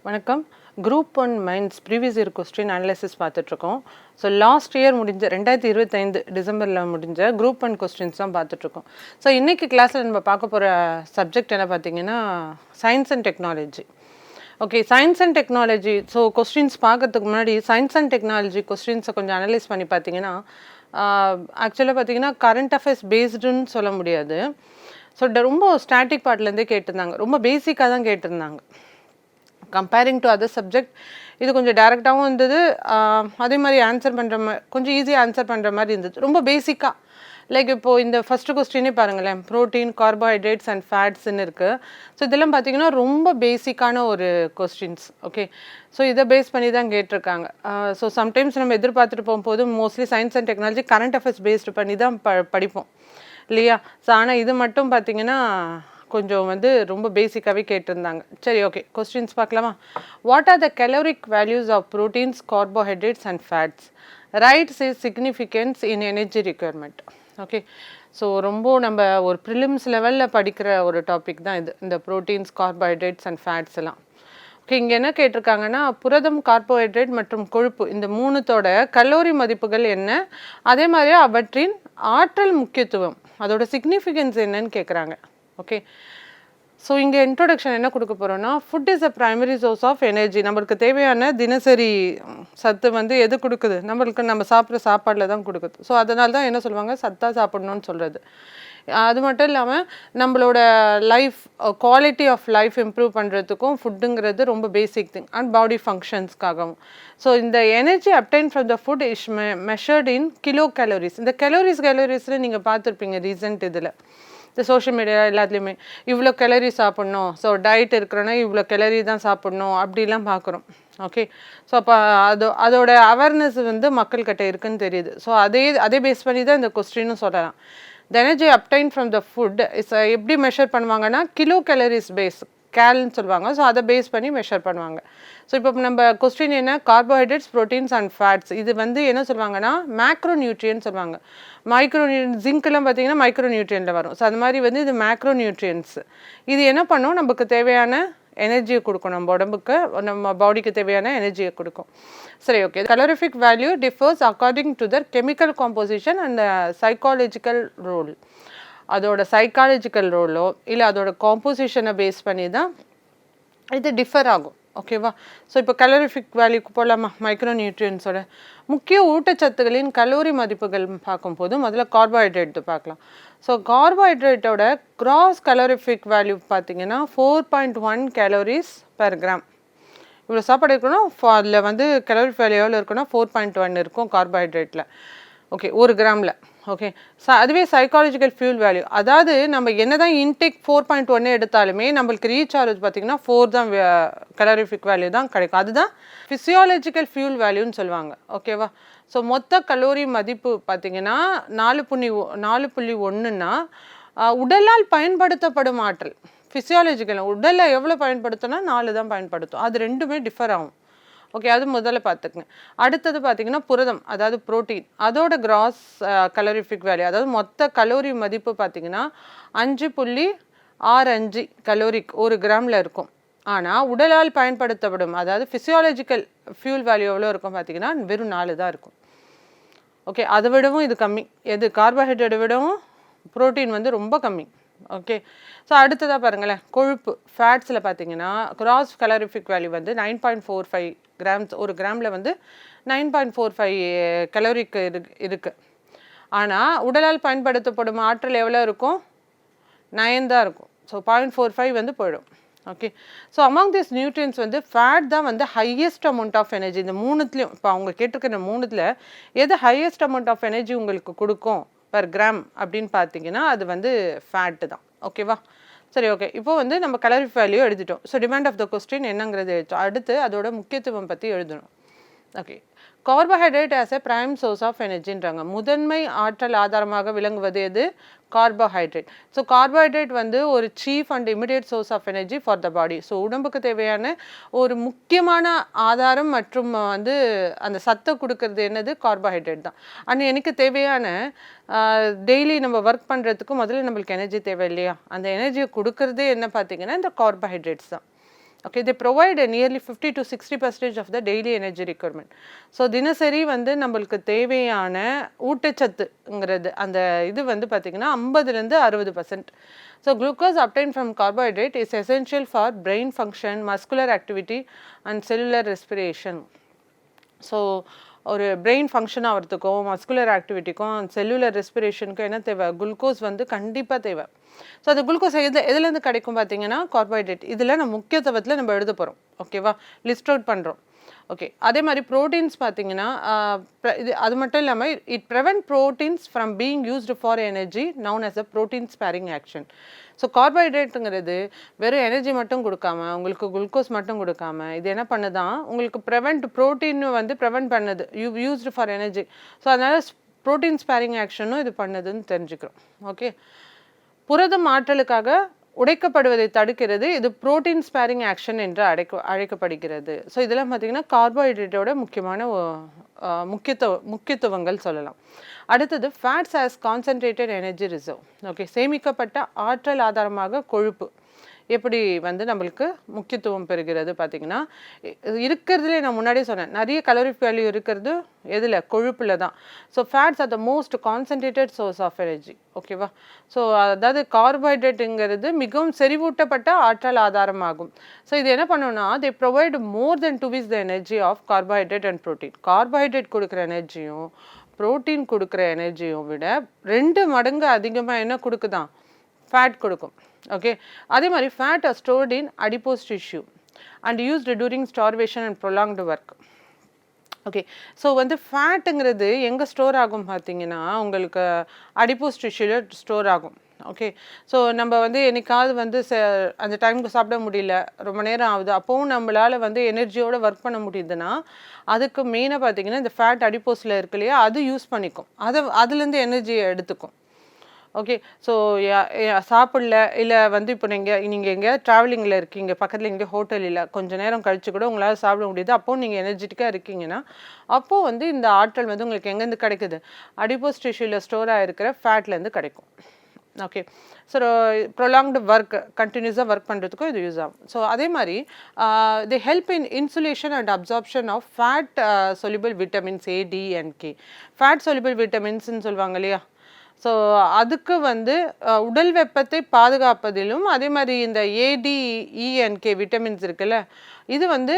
வணக்கம். Group one mains previous year question analysis பார்த்துட்ருக்கோம். So last year முடிஞ்ச 2025 டிசம்பரில் முடிஞ்ச குரூப் ஒன் கொஸ்டின்ஸ் தான் பார்த்துட்ருக்கோம். ஸோ இன்றைக்கி கிளாஸில் நம்ம பார்க்க போகிற சப்ஜெக்ட் என்ன பார்த்தீங்கன்னா science and technology. Okay, science and technology. So questions பார்க்கறதுக்கு முன்னாடி சயின்ஸ் அண்ட் டெக்னாலஜி கொஸ்டின்ஸை கொஞ்சம் அனலைஸ் பண்ணி பார்த்தீங்கன்னா ஆக்சுவலாக பார்த்தீங்கன்னா கரண்ட் அஃபேர்ஸ் பேஸ்டுன்னு சொல்ல முடியாது. ஸோ ரொம்ப ஸ்டாட்டிக் பார்ட்லேருந்தே கேட்டிருந்தாங்க, ரொம்ப பேசிக்காக தான் கேட்டிருந்தாங்க. கம்பேரிங் டு அதர் சப்ஜெக்ட் இது கொஞ்சம் டேரெக்டாகவும் இருந்தது, அதே மாதிரி ஆன்சர் பண்ணுற மாதிரி கொஞ்சம் ஈஸியாக ஆன்சர் பண்ணுற மாதிரி இருந்தது. ரொம்ப பேசிக்காக லைக் இப்போது இந்த ஃபஸ்ட்டு கொஸ்டினே பாருங்களேன், ப்ரோட்டீன், கார்போஹைட்ரேட்ஸ் அண்ட் ஃபேட்ஸ்ன்னு இருக்குது. ஸோ இதெல்லாம் பார்த்திங்கன்னா ரொம்ப பேசிக்கான ஒரு கொஸ்டின்ஸ். ஓகே, ஸோ இதை பேஸ் பண்ணி தான் கேட்டிருக்காங்க. ஸோ சம்டைம்ஸ் நம்ம எதிர்பார்த்துட்டு போகும்போது mostly science and technology current affairs based பண்ணி தான் படிப்போம் இல்லையா? ஸோ ஆனால் இது மட்டும் பார்த்திங்கன்னா கொஞ்சம் ரொம்ப பேசிக்காகவே கேட்டிருந்தாங்க. சரி, ஓகே, கொஸ்டின்ஸ் பார்க்கலாமா? What are the caloric values of proteins, carbohydrates and fats? Rights is significance in energy requirement. Okay, so ரொம்ப நம்ம ஒரு ப்ரிலிம்ஸ் லெவலில் படிக்கிற ஒரு டாபிக் தான் இது, இந்த ப்ரோட்டீன்ஸ், கார்போஹைட்ரேட்ஸ் அண்ட் ஃபேட்ஸ் எல்லாம். ஓகே, இங்கே என்ன கேட்டிருக்காங்கன்னா புரதம், கார்போஹைட்ரேட் மற்றும் கொழுப்பு இந்த மூணுத்தோட கலோரி மதிப்புகள் என்ன, அதே மாதிரி அவற்றின் ஆற்றல் முக்கியத்துவம், அதோட சிக்னிஃபிகன்ஸ் என்னன்னு கேட்குறாங்க. ஓகே, ஸோ இங்கே இன்ட்ரோடக்ஷன் என்ன கொடுக்க போகிறோன்னா, food is a primary source of energy. நம்மளுக்கு தேவையான தினசரி சத்து எது கொடுக்குது? நம்மளுக்கு நம்ம சாப்பிட்ற சாப்பாடில் தான் கொடுக்குது. ஸோ அதனால தான் என்ன சொல்லுவாங்க, சத்தாக சாப்பிட்ணுன்னு சொல்கிறது. அது மட்டும் இல்லாமல் நம்மளோட life quality of life improve பண்ணுறதுக்கும் ஃபுட்டுங்கிறது ரொம்ப பேசிக் திங் அண்ட் பாடி ஃபங்க்ஷன்ஸ்க்காகவும். ஸோ இந்த energy obtained from the food is measured in kilo calories. இந்த கேலோரிஸில் நீங்கள் பார்த்துருப்பீங்க ரீசன்ட் இதில் இந்த சோஷியல் மீடியா எல்லாத்துலேயுமே இவ்வளோ கேலரி சாப்பிட்ணும், ஸோ டயட் இருக்கிறோன்னா இவ்வளோ கேலரி தான் சாப்பிட்ணும் அப்படிலாம் பார்க்குறோம். ஓகே, ஸோ அப்போ அதோட அவேர்னஸ் மக்கள்கிட்ட இருக்குன்னு தெரியுது. ஸோ அதே பேஸ் பண்ணி தான் இந்த கொஸ்டினும் சொல்லலாம். The energy obtained from the food is எப்படி மெஷர் பண்ணுவாங்கன்னா கிலோ கேலரிஸ் பேஸ் கேல்னு சொல்லுவாங்க. ஸோ அதை பேஸ் பண்ணி மெஷர் பண்ணுவாங்க. ஸோ இப்போ நம்ம கொஸ்டின் என்ன, கார்போஹைட்ரேட்ஸ், ப்ரோட்டீன்ஸ் அண்ட் ஃபேட்ஸ், இது என்ன சொல்லுவாங்கன்னா மேக்ரோ நியூட்ரியன்ட் சொல்லுவாங்க. மைக்ரோ ஜிங்க்லாம் பார்த்தீங்கன்னா மைக்ரோ நியூட்ரியன்ட்டில் வரும். ஸோ அது மாதிரி இது மேக்ரோ நியூட்ரியன்ஸ். இது என்ன பண்ணும், நமக்கு தேவையான எனர்ஜியை கொடுக்கும், நம்ம உடம்புக்கு நம்ம பாடிக்கு தேவையான எனர்ஜியை கொடுக்கும். சரி, okay. Calorific value differs according to their chemical composition and psychological role. அதோட சைக்காலஜிக்கல் ரோலோ இல்லை அதோட காம்போசிஷனை பேஸ் பண்ணி தான் இது டிஃபர் ஆகும். ஓகேவா? ஸோ இப்போ கலோரிஃபிக் வேல்யூக்கு போகலாமா? மைக்ரோ நியூட்ரியன்ஸோட முக்கிய ஊட்டச்சத்துக்களின் கலோரி மதிப்புகள் பார்க்கும்போது முதல்ல கார்போஹைட்ரேட் பார்க்கலாம். ஸோ கார்போஹைட்ரேட்டோட கிராஸ் கலோரிஃபிக் வேல்யூ பார்த்தீங்கன்னா 4.1 கேலோரிஸ் பெர் கிராம். இவ்வளோ சாப்பாடு இருக்கணும், அதில் கலோரி வேல்யூ எவ்வளோ இருக்குன்னா 4.1 இருக்கும் கார்போஹைட்ரேட்டில். ஓகே, ஒரு கிராமில். ஓகே, அதுவே சைக்காலஜிக்கல் ஃபியூல் வேல்யூ, அதாவது நம்ம என்ன தான் இன்டேக் 4.1 எடுத்தாலுமே நம்மளுக்கு ரீச் ஆகிறது பார்த்திங்கன்னா 4 தான் கலோரிஃபிக் வேல்யூ தான் கிடைக்கும். அதுதான் ஃபிசியாலஜிக்கல் ஃபியூல் வேல்யூன்னு சொல்லுவாங்க. ஓகேவா? ஸோ மொத்த கலோரி மதிப்பு பார்த்திங்கன்னா 4.1ன்னா உடலால் பயன்படுத்தப்படும் ஆற்றல். ஃபிசியாலஜிக்கல் உடலில் எவ்வளோ பயன்படுத்தினா 4 தான் பயன்படுத்தும். அது ரெண்டுமே டிஃபர் ஆகும். ஓகே, அது முதல்ல பார்த்துக்குங்க. அடுத்தது பார்த்தீங்கன்னா புரதம், அதாவது ப்ரோட்டீன், அதோட கிராஸ் கலோரிஃபிக் வேல்யூ, அதாவது மொத்த கலோரி மதிப்பு பார்த்தீங்கன்னா 5.65 கலோரிக் ஒரு கிராமில் இருக்கும். ஆனால் உடலால் பயன்படுத்தப்படும், அதாவது ஃபிசியாலஜிக்கல் ஃபியூல் வேல்யூ எவ்வளோ இருக்கும் பார்த்தீங்கன்னா வெறும் 4 தான் இருக்கும். ஓகே, அதை விடவும் இது கம்மி. எது கார்போஹைட்ரேட்டை விடவும் ப்ரோட்டீன் ரொம்ப கம்மி. ஓகே, ஸோ அடுத்ததாக பாருங்களேன், கொழுப்பு ஃபேட்ஸில் பார்த்தீங்கன்னா கிராஸ் கலோரிஃபிக் வேல்யூ 9.45 கிராம்ஸ் ஒரு கிராமில் 9.45 கலோரிக்கு இருக்குது. ஆனால் உடலால் பயன்படுத்தப்படும் ஆற்றல் எவ்வளோ இருக்கும்? 9 தான் இருக்கும். ஸோ 0.45 போயிடும். Okay, so among this nutrients fat தான் ஹையஸ்ட் அமௌண்ட் ஆஃப் எனர்ஜி. இந்த மூணுத்துலேயும் இப்போ அவங்க கேட்டிருக்கிற மூணுத்தில் எது ஹையஸ்ட் அமௌண்ட் ஆஃப் எனர்ஜி உங்களுக்கு கொடுக்கும் பர் கிராம் அப்படின்னு பார்த்தீங்கன்னா அது ஃபேட்டு தான். ஓகேவா? சரி, ஓகே. இப்போ நம்ம கலோரி வேல்யூ எழுதிட்டோம். So demand of the question என்னங்கிறது எழுதிட்டோம். அடுத்து அதோட முக்கியத்துவம் பற்றி எழுதணும். Okay, carbohydrate as a prime source of எனர்ஜின்றாங்க. முதன்மை ஆற்றல் ஆதாரமாக விளங்குவது எது? கார்போஹைட்ரேட். ஸோ கார்போஹைட்ரேட் ஒரு chief and immediate source of energy for the body. So உடம்புக்கு தேவையான ஒரு முக்கியமான ஆதாரம் மற்றும் அந்த சத்தை கொடுக்கறது என்னது? கார்போஹைட்ரேட் தான். அண்ட் எனக்கு தேவையான டெய்லி நம்ம ஒர்க் பண்ணுறதுக்கு முதல்ல நம்மளுக்கு எனர்ஜி தேவை இல்லையா? அந்த எனர்ஜியை கொடுக்கறதே என்ன பார்த்தீங்கன்னா இந்த கார்போஹைட்ரேட்ஸ் தான். Okay, they provide a nearly 50 to 60% of the daily energy requirement. So தினசரி வந்து நம்மளுக்கு தேவையான ஊட்டச்சத்துங்கிறது அந்த இது வந்து பார்த்திங்கன்னா 50லேருந்து 60%. So glucose obtained from carbohydrate is essential for brain function, muscular activity and cellular respiration. So ஒரு பிரெயின் ஃபங்க்ஷன் ஆகிறதுக்கும் மஸ்குலர் ஆக்டிவிட்டிக்கும் செல்லுலர் ரெஸ்பிரேஷனுக்கும் என்ன தேவை, குளுக்கோஸ் வந்து கண்டிப்பாக தேவை. ஸோ அது குளுக்கோஸ் எதுலேருந்து கிடைக்கும் பார்த்தீங்கன்னா கார்போஹைட்ரேட். இதில் நம்ம முக்கியத்துவத்தில் நம்ம எழுத போகிறோம். ஓகேவா, லிஸ்ட் அவுட் பண்ணுறோம். ஓகே, அதே மாதிரி ப்ரோட்டீன்ஸ் பார்த்தீங்கன்னா இது அது மட்டும் இல்லாமல் it prevent proteins from being used for energy known as a protein sparing action. So கார்போஹைட்ரேட்டுங்கிறது வெறும் எனர்ஜி மட்டும் கொடுக்காம, உங்களுக்கு குளுக்கோஸ் மட்டும் கொடுக்காம, இது என்ன பண்ணுதான் உங்களுக்கு ப்ரோட்டீன் வந்து ப்ரிவென்ட் பண்ணுது, யூஸ்டு ஃபார் எனர்ஜி. ஸோ அதனால் ப்ரோட்டீன் ஸ்பேரிங் ஆக்ஷனும் இது பண்ணுதுன்னு தெரிஞ்சுக்கிறோம். ஓகே, புரதம் ஆற்றலுக்காக உடைக்கப்படுவதை தடுக்கிறது. இது புரோட்டீன் ஸ்பேரிங் ஆக்ஷன் என்று அழைக்கப்படுகிறது. ஸோ இதெல்லாம் பார்த்தீங்கன்னா கார்போஹைட்ரேட்டோட முக்கியமான முக்கியத்துவங்கள் சொல்லலாம். அடுத்தது fats as concentrated energy reserve. Okay, சேமிக்கப்பட்ட ஆற்றல் ஆதாரமாக கொழுப்பு எப்படி வந்து நம்மளுக்கு முக்கியத்துவம் பெறுகிறது பார்த்தீங்கன்னா, இருக்கிறதுலே நான் முன்னாடியே சொன்னேன், நிறைய கலோரிஃபிக் வேல்யூ இருக்கிறது எதில், கொழுப்பில் தான். So fats are the most concentrated source of energy. ஓகேவா, ஸோ அதாவது கார்போஹைட்ரேட்டுங்கிறது மிகவும் செறிவூட்டப்பட்ட ஆற்றல் ஆதாரமாகும். ஸோ இது என்ன பண்ணணும்னா, they provide more than 2 the energy of carbohydrate and protein. Carbohydrate கொடுக்குற எனர்ஜியும் ப்ரோட்டீன் கொடுக்குற எனர்ஜியும் விட 2 மடங்கு அதிகமாக என்ன கொடுக்குதான், ஃபேட் கொடுக்கும். ஓகே, அதே மாதிரி fat are stored in adipose tissue and used during starvation and prolonged work. Okay, so வந்து ஃபேட்டுங்கிறது எங்கே ஸ்டோர் ஆகும் பார்த்தீங்கன்னா, உங்களுக்கு அடிப்போஸ் டிஷ்யூவில் ஸ்டோர் ஆகும். ஓகே, ஸோ நம்ம வந்து என்னைக்காவது வந்து அந்த டைமுக்கு சாப்பிட முடியல, ரொம்ப நேரம் ஆகுது, அப்போவும் நம்மளால் வந்து எனர்ஜியோடு ஒர்க் பண்ண முடியுதுன்னா அதுக்கு மெயினாக பார்த்தீங்கன்னா இந்த ஃபேட் அடிப்போஸில் இருக்கு இல்லையா, அது யூஸ் பண்ணிக்கும், அதுலேருந்து எனர்ஜியை எடுத்துக்கும். ஓகே, ஸோ சாப்பிடல இல்லை வந்து இப்போ நீங்கள் எங்கேயாவது ட்ராவலிங்கில் இருக்கீங்க, பக்கத்தில் எங்கேயோ ஹோட்டல் இல்லை, கொஞ்சம் நேரம் கழிச்சு கூட உங்களால் சாப்பிட முடியுது, அப்போது நீங்கள் எனர்ஜெட்டிக்காக இருக்கீங்கன்னா அப்போது வந்து இந்த ஆற்றல் வந்து உங்களுக்கு எங்கேருந்து கிடைக்குது, அடிப்போஸ் டிஷ்யூவில் ஸ்டோர் ஆகிருக்கிற ஃபேட்லேருந்து கிடைக்கும். ஓகே, ஸோ ப்ரொலாங்டு ஒர்க், கண்டினியூஸாக ஒர்க் பண்ணுறதுக்கும் இது யூஸ் ஆகும். ஸோ அதே மாதிரி the help in insulation and absorption of fat soluble vitamins A, D and K. Fat soluble விட்டமின்ஸ்ன்னு சொல்லுவாங்க இல்லையா, ஸோ அதுக்கு வந்து உடல் வெப்பத்தை பாதுகாப்பதிலும், அதே மாதிரி இந்த ADENK விட்டமின்ஸ் இருக்குல்ல, இது வந்து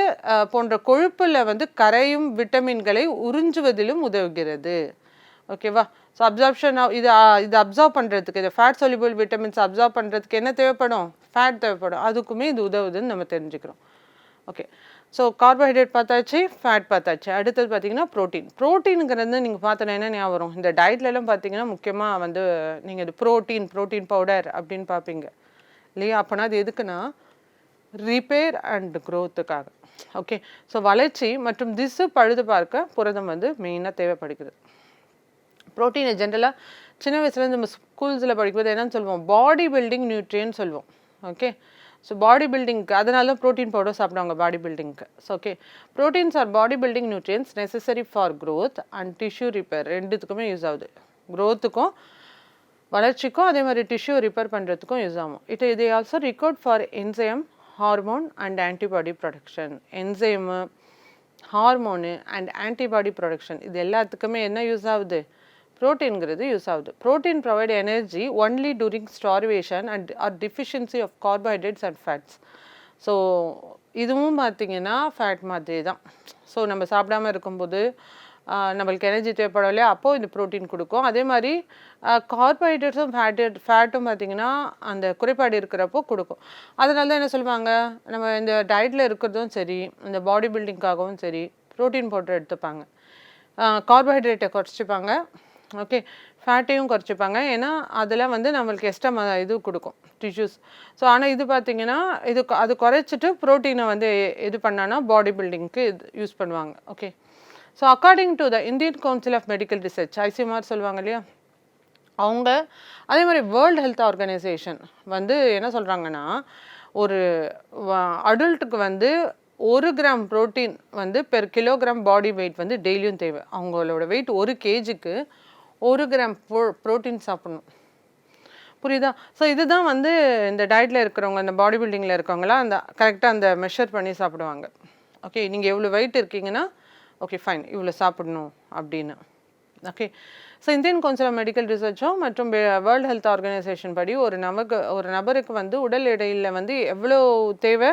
போன்ற கொழுப்பில் வந்து கரையும் விட்டமின்களை உறிஞ்சுவதிலும் உதவுகிறது. ஓகேவா, ஸோ அப்சார்ப்ஷன் இது அப்சார்ப் பண்ணுறதுக்கு, இந்த ஃபேட் சொலிபிள் விட்டமின்ஸ் அப்சார்ப் பண்ணுறதுக்கு என்ன தேவைப்படும், ஃபேட் தேவைப்படும், அதுக்குமே இது உதவுதுன்னு நம்ம தெரிஞ்சுக்கிறோம். ஓகே, ஸோ கார்போஹைட்ரேட் பார்த்தாச்சு, ஃபேட் பார்த்தாச்சு. அடுத்தது பார்த்தீங்கன்னா ப்ரோட்டீனுங்கிறது நீங்கள் பார்த்தோன்னா என்ன ஞாபகம் வரும், இந்த டயட்லலாம் பார்த்தீங்கன்னா முக்கியமாக வந்து நீங்கள் இது ப்ரோட்டீன் பவுடர் அப்படின்னு பார்ப்பீங்க இல்லையா. அப்போனா அது எதுக்குன்னா ரிப்பேர் அண்ட் க்ரோத்துக்காக. ஓகே, ஸோ வளர்ச்சி மற்றும் திசு பழுது பார்க்க புரதம் வந்து மெயினாக தேவைப்படுகிறது. ப்ரோட்டீனை ஜென்ரலாக சின்ன வயசுலேருந்து நம்ம ஸ்கூல்ஸில் படிக்கும்போது என்னன்னு சொல்லுவோம், பாடி பில்டிங் நியூட்ரியன்ட் சொல்லுவோம். ஓகே, ஸோ பாடி பில்டிங்க்கு அதனால தான் ப்ரோட்டீன் பவுடர் சாப்பிடுவாங்க பாடி பில்டிங்க்கு. So okay, proteins R body building nutrients necessary for growth and tissue repair. ரெண்டுத்துக்குமே யூஸ் ஆகுது, க்ரோத்துக்கும் வளர்ச்சிக்கும், அதே மாதிரி டிஷ்யூ ரிப்பேர் பண்ணுறதுக்கும் யூஸ் ஆகும். இது also required for enzyme, hormone and antibody production. Enzyme, hormone and antibody production இது எல்லாத்துக்குமே என்ன யூஸ் ஆகுது, ப்ரோட்டீன்கிறது யூஸ் ஆகுது. Protein provide energy only during starvation and or deficiency of carbohydrates and fats. So இதுவும் பார்த்திங்கன்னா ஃபேட் மாதிரி தான். ஸோ நம்ம சாப்பிடாமல் இருக்கும்போது நம்மளுக்கு எனர்ஜி தேவைப்படும் இல்லையா, அப்போது இந்த ப்ரோட்டீன் கொடுக்கும். அதே மாதிரி கார்போஹைட்ரேட்ஸும் ஃபேட்டும் பார்த்திங்கன்னா அந்த குறைபாடு இருக்கிறப்போ கொடுக்கும். அதனால தான் என்ன சொல்லுவாங்க, நம்ம இந்த டயட்டில் இருக்கிறதும் சரி, இந்த பாடி பில்டிங்காகவும் சரி ப்ரோட்டீன் பவுடர் எடுத்துப்பாங்க, கார்போஹைட்ரேட்டை குறைச்சிப்பாங்க, ஓகே, ஃபேட்டையும் குறைச்சிப்பாங்க. ஏன்னா அதெல்லாம் வந்து நம்மளுக்கு எக்ஸ்ட்ரா இது கொடுக்கும் டிஷ்யூஸ். ஸோ ஆனால் இது பார்த்திங்கன்னா அது குறைச்சிட்டு ப்ரோட்டீனை வந்து இது பண்ணான்னா பாடி பில்டிங்க்கு இது யூஸ் பண்ணுவாங்க. Okay, so according to the Indian council of Medical Research, ICMR சொல்லுவாங்க இல்லையா, அவங்க அதே மாதிரி வேர்ல்டு ஹெல்த் ஆர்கனைசேஷன் வந்து என்ன சொல்கிறாங்கன்னா, ஒரு அடல்ட்டுக்கு வந்து 1 கிராம் ப்ரோட்டீன் வந்து பெர் கிலோகிராம் பாடி வெயிட் வந்து டெய்லியும் தேவை. அவங்களோட வெயிட் 1 kgக்கு 1 கிராம் ப்ரோட்டீன் சாப்பிடணும். புரியுதா? ஸோ இதுதான் வந்து இந்த டயட்டில் இருக்கிறவங்க, இந்த பாடி பில்டிங்கில் இருக்கவங்களாம் அந்த கரெக்டாக அந்த மெஷர் பண்ணி சாப்பிடுவாங்க. ஓகே, நீங்கள் எவ்வளோ வெயிட் இருக்கீங்கன்னா ஓகே ஃபைன் இவ்வளோ சாப்பிடணும் அப்படின்னு. Okay, so Indian council of medical ரிசர்ச்சும் மற்றும் வேர்ல்டு ஹெல்த் ஆர்கனைசேஷன் படி ஒரு நபருக்கு வந்து உடல் எடையில் வந்து எவ்வளோ தேவை,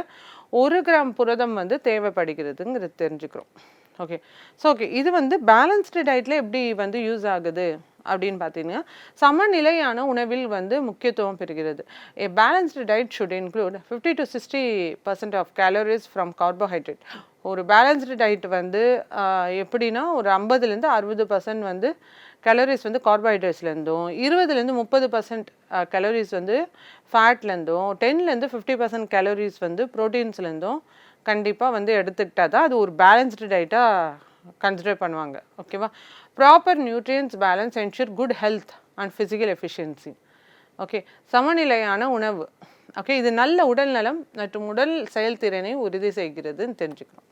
1 கிராம் புரதம் வந்து தேவைப்படுகிறதுங்கிறது தெரிஞ்சுக்கிறோம். ஓகே, ஸோ ஓகே இது வந்து பேலன்ஸ்டு டயட்டில் எப்படி வந்து யூஸ் ஆகுது அப்படின்னு பார்த்தீங்கன்னா, சமநிலையான உணவில் வந்து முக்கியத்துவம் பெறுகிறது. A balanced diet should include 50 to 60% of calories from carbohydrate. ஒரு பேலன்ஸ்டு டயட் வந்து எப்படின்னா ஒரு 50லேருந்து 60% வந்து கேலரிஸ் வந்து கார்போஹைட்ரேட்ஸ்லேருந்தும், 20லேருந்து 30% கேலரிஸ் வந்து ஃபேட்லேருந்தும், 10லேருந்து 50% கேலரிஸ் வந்து ப்ரோட்டீன்ஸ்லேருந்தும் கண்டிப்பாக வந்து எடுத்துக்கிட்டால் தான் அது ஒரு பேலன்ஸ்டு டயட்டாக கன்சிடர் பண்ணுவாங்க. ஓகேவா? Proper nutrients balance ensure good health and physical efficiency. Okay, சமநிலையான உணவு. ஓகே, இது நல்ல உடல் நலம் மற்றும் உடல் செயல்திறனை உறுதி செய்கிறதுன்னு தெரிஞ்சுக்கணும்.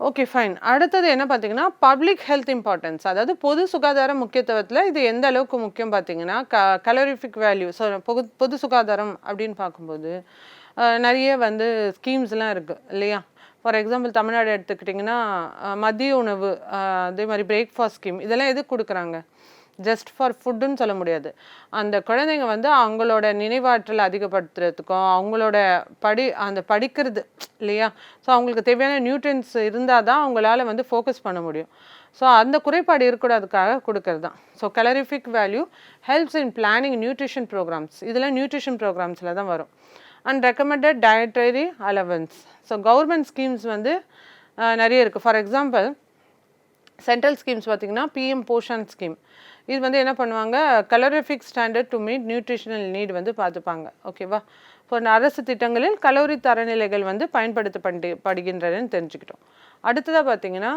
Okay fine. அடுத்தது என்ன பார்த்தீங்கன்னா, பப்ளிக் ஹெல்த் இம்பார்ட்டன்ஸ், அதாவது பொது சுகாதார முக்கியத்துவத்தில் இது எந்த அளவுக்கு முக்கியம் பார்த்தீங்கன்னா, கலோரிஃபிக் வேல்யூ. ஸோ பொது சுகாதாரம் அப்படின்னு பார்க்கும்போது நிறைய வந்து ஸ்கீம்ஸ்லாம் இருக்குது இல்லையா? ஃபார் எக்ஸாம்பிள் தமிழ்நாடு எடுத்துக்கிட்டிங்கன்னா மதிய உணவு, அதே மாதிரி பிரேக்ஃபாஸ்ட் ஸ்கீம், இதெல்லாம் எதுக்கு கொடுக்குறாங்க? ஜஸ்ட் ஃபார் ஃபுட்டுன்னு சொல்ல முடியாது. அந்த குழந்தைங்க வந்து அவங்களோட நினைவாற்றல் அதிகப்படுத்துறதுக்கும், அவங்களோட அந்த படிக்கிறது இல்லையா? ஸோ அவங்களுக்கு தேவையான நியூட்ரியன்ஸ் இருந்தால் தான் அவங்களால வந்து ஃபோக்கஸ் பண்ண முடியும். ஸோ அந்த குறைபாடு இருக்கக்கூடாதுக்காக கொடுக்கறது தான். So calorific value helps in planning nutrition programmes. இதெல்லாம் நியூட்ரிஷன் ப்ரோக்ராம்ஸில் தான் வரும். And recommended dietary allowance. So government schemes வந்து நிறைய இருக்குது. ஃபார் எக்ஸாம்பிள் சென்ட்ரல் ஸ்கீம்ஸ் பார்த்திங்கன்னா பிஎம் போஷன் ஸ்கீம். இது வந்து என்ன பண்ணுவாங்க, calorific standard to meet nutritional need வந்து பார்த்துப்பாங்க. ஓகேவா? இப்போ அரசு திட்டங்களில் கலோரி தரநிலைகள் வந்து பயன்படுத்தப்படுகின்றனன்னு தெரிஞ்சுக்கிட்டோம். அடுத்ததாக பார்த்தீங்கன்னா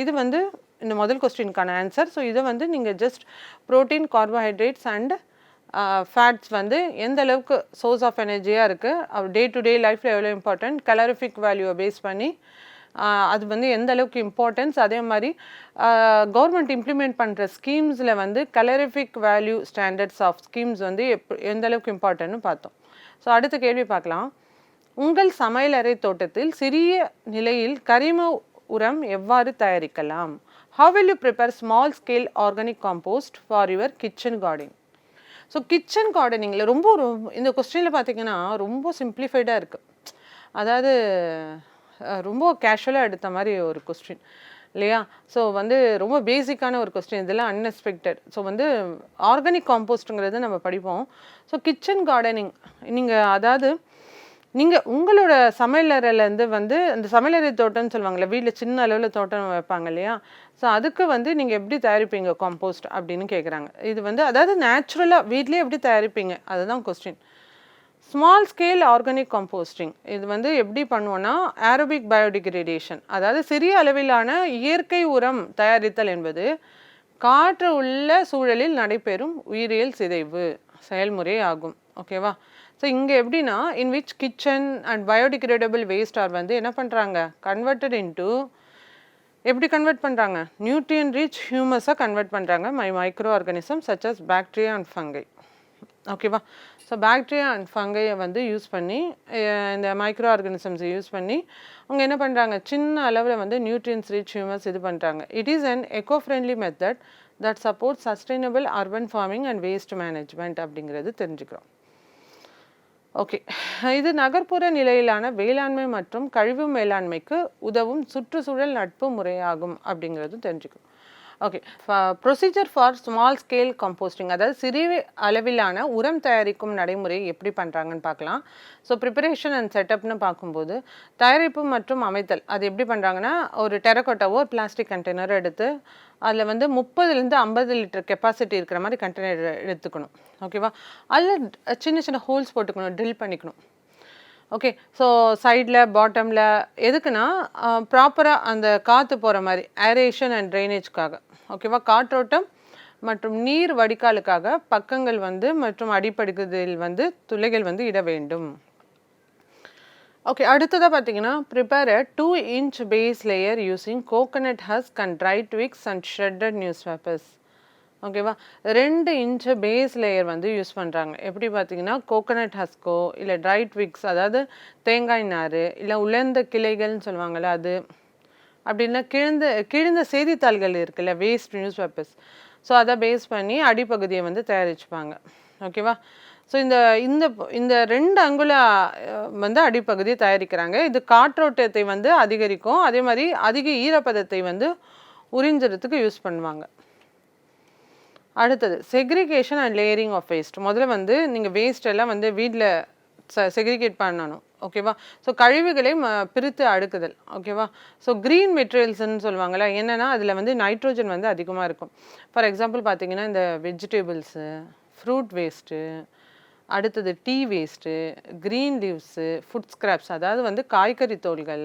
இது வந்து இந்த முதல் கொஸ்டினுக்கான ஆன்சர். ஸோ இதை வந்து நீங்கள் just protein, carbohydrates and fats வந்து எந்த அளவுக்கு சோர்ஸ் ஆஃப் எனர்ஜியாக இருக்குது, டே டு டே லைஃப்பில் எவ்வளோ இம்பார்ட்டன்ட், கலரிஃபிக் வேல்யூவை பேஸ் பண்ணி அது வந்து எந்த அளவுக்கு இம்பார்ட்டன்ஸ், அதே மாதிரி கவர்மெண்ட் இம்ப்ளிமெண்ட் பண்ணுற ஸ்கீம்ஸில் வந்து calorific value standards of schemes வந்து எந்த அளவுக்கு இம்பார்ட்டன்ட்னு பார்த்தோம். ஸோ அடுத்த கேள்வி பார்க்கலாம். உங்கள் சமையலறை தோட்டத்தில் சிறிய நிலையில் கரிம உரம் எவ்வாறு தயாரிக்கலாம்? How will you prepare small scale organic compost for your kitchen garden? So kitchen கார்டனிங்கில் ரொம்ப இந்த கொஸ்டினில் பார்த்தீங்கன்னா ரொம்ப சிம்பிளிஃபைடாக இருக்குது. அதாவது ரொம்ப கேஷுவலாக எடுத்த மாதிரி ஒரு கொஸ்டின் இல்லையா? ஸோ வந்து ரொம்ப பேசிக்கான ஒரு கொஸ்டின், இதெல்லாம் அன்எக்ஸ்பெக்டட். ஸோ வந்து ஆர்கானிக் காம்போஸ்ட்டுங்கிறது நம்ம படிப்போம். ஸோ கிச்சன் கார்டனிங் நீங்கள் உங்களோட சமையலறையிலேருந்து வந்து அந்த சமையலறை தோட்டம்னு சொல்லுவாங்கள்ல, வீட்டில் சின்ன அளவில் தோட்டம் வைப்பாங்க இல்லையா? ஸோ அதுக்கு வந்து நீங்கள் எப்படி தயாரிப்பீங்க காம்போஸ்ட் அப்படின்னு கேட்குறாங்க. இது வந்து அதாவது நேச்சுரலாக வீட்லேயே எப்படி தயாரிப்பீங்க அதுதான் question. Small scale organic composting இது வந்து எப்படி பண்ணுவோன்னா, ஏரோபிக் பயோடிகிரேடேஷன், அதாவது சிறிய அளவிலான இயற்கை உரம் தயாரித்தல் என்பது காற்று உள்ள சூழலில் நடைபெறும் உயிரியல் சிதைவு செயல்முறை ஆகும். ஓகேவா? ஸோ இங்கே எப்படின்னா, in which kitchen and biodegradable waste are வந்து என்ன பண்ணுறாங்க, கன்வெர்டட் இன்டு எப்படி கன்வெர்ட் பண்ணுறாங்க, நியூட்ரியன் ரிச் ஹியூமஸாக கன்வெர்ட் பண்ணுறாங்க micro organism such as bacteria and fungi. ஓகேவா? ஸோ பாக்டீரியா அண்ட் ஃபங்கையை வந்து யூஸ் பண்ணி, இந்த மைக்ரோ ஆர்கானிசம்ஸை யூஸ் பண்ணி அவங்க என்ன பண்ணுறாங்க, சின்ன அளவில் வந்து நியூட்ரியன்ஸ் ரிச் ஹியூமஸ் இது பண்ணுறாங்க. It is an eco friendly method that support sustainable urban farming and waste management அப்படிங்கிறது தெரிஞ்சுக்கிறோம். ஓகே, இது நகர்ப்புற நிலையிலான வேளாண்மை மற்றும் கழிவு மேலாண்மைக்கு உதவும் சுற்றுச்சூழல் நட்பு முறையாகும் அப்படிங்கிறது தெரிஞ்சுக்கணும். Okay, procedure for small scale composting, அதாவது சிறிய அளவிலான உரம் தயாரிக்கும் நடைமுறை எப்படி பண்ணுறாங்கன்னு பார்க்கலாம். ஸோ ப்ரிப்பரேஷன் அண்ட் செட்டப்னு பார்க்கும்போது தயாரிப்பு மற்றும் அமைத்தல் அது எப்படி பண்ணுறாங்கன்னா, ஒரு டெரக்கோட்டாவோ ஒரு பிளாஸ்டிக் கண்டெய்னர் எடுத்து அதில் வந்து 30லேருந்து 50 லிட்டர் கெப்பாசிட்டி இருக்கிற மாதிரி கண்டெய்னர் எடுத்துக்கணும். ஓகேவா? அதில் சின்ன சின்ன ஹோல்ஸ் போட்டுக்கணும், ட்ரில் பண்ணிக்கணும். ஓகே, ஸோ சைடில் பாட்டமில் எதுக்குன்னா ப்ராப்பராக அந்த காற்று போகிற மாதிரி ஏரேஷன் அண்ட் ட்ரைனேஜ்க்காக. ஓகேவா? காற்றோட்டம் மற்றும் நீர் வடிகாலுக்காக பக்கங்கள் வந்து மற்றும் அடிப்படைகளில் வந்து துளைகள் வந்து இட வேண்டும். ஓகே, அடுத்ததாக பார்த்தீங்கன்னா, prepare a 2-inch base layer using coconut husk and dry twigs and shredded newspapers. ஓகேவா? 2 இன்ச்சு பேஸ் லேயர் வந்து யூஸ் பண்ணுறாங்க. எப்படி பார்த்தீங்கன்னா கோகோனட் ஹஸ்கோ இல்லை ட்ரை ட்விக்ஸ், அதாவது தேங்காய் நார், இல்லை உலர்ந்த கிளைகள்னு சொல்லுவாங்கள்ல அது, அப்படின்னா கிழிந்த கிழிந்த செய்தித்தாள்கள் இருக்குல்ல, வேஸ்ட் நியூஸ் பேப்பர்ஸ், ஸோ அதை பேஸ் பண்ணி அடிப்பகுதியை வந்து தயாரிச்சுப்பாங்க. ஓகேவா? ஸோ இந்த இந்த இந்த 2 அங்குல வந்து அடிப்பகுதியை தயாரிக்கிறாங்க. இது காற்றோட்டத்தை வந்து அதிகரிக்கும், அதே மாதிரி அதிக ஈரப்பதத்தை வந்து உறிஞ்சுறதுக்கு யூஸ் பண்ணுவாங்க. அடுத்தது segregation and layering of waste. முதல்ல வந்து நீங்கள் வேஸ்ட் எல்லாம் வந்து வீட்டில் செக்ரிகேட் பண்ணணும். ஓகேவா? ஸோ கழிவுகளை பிரித்து அடுக்குதல். ஓகேவா? ஸோ க்ரீன் மெட்டீரியல்ஸ்ன்னு சொல்லுவாங்கள்ல, என்னென்னா அதில் வந்து நைட்ரோஜன் வந்து அதிகமாக இருக்கும். ஃபார் எக்ஸாம்பிள் பார்த்தீங்கன்னா இந்த வெஜிடபிள்ஸு, ஃப்ரூட் வேஸ்ட்டு, அடுத்தது tea waste, green leaves, food scraps, அதாவது வந்து காய்கறி தோல்கள்,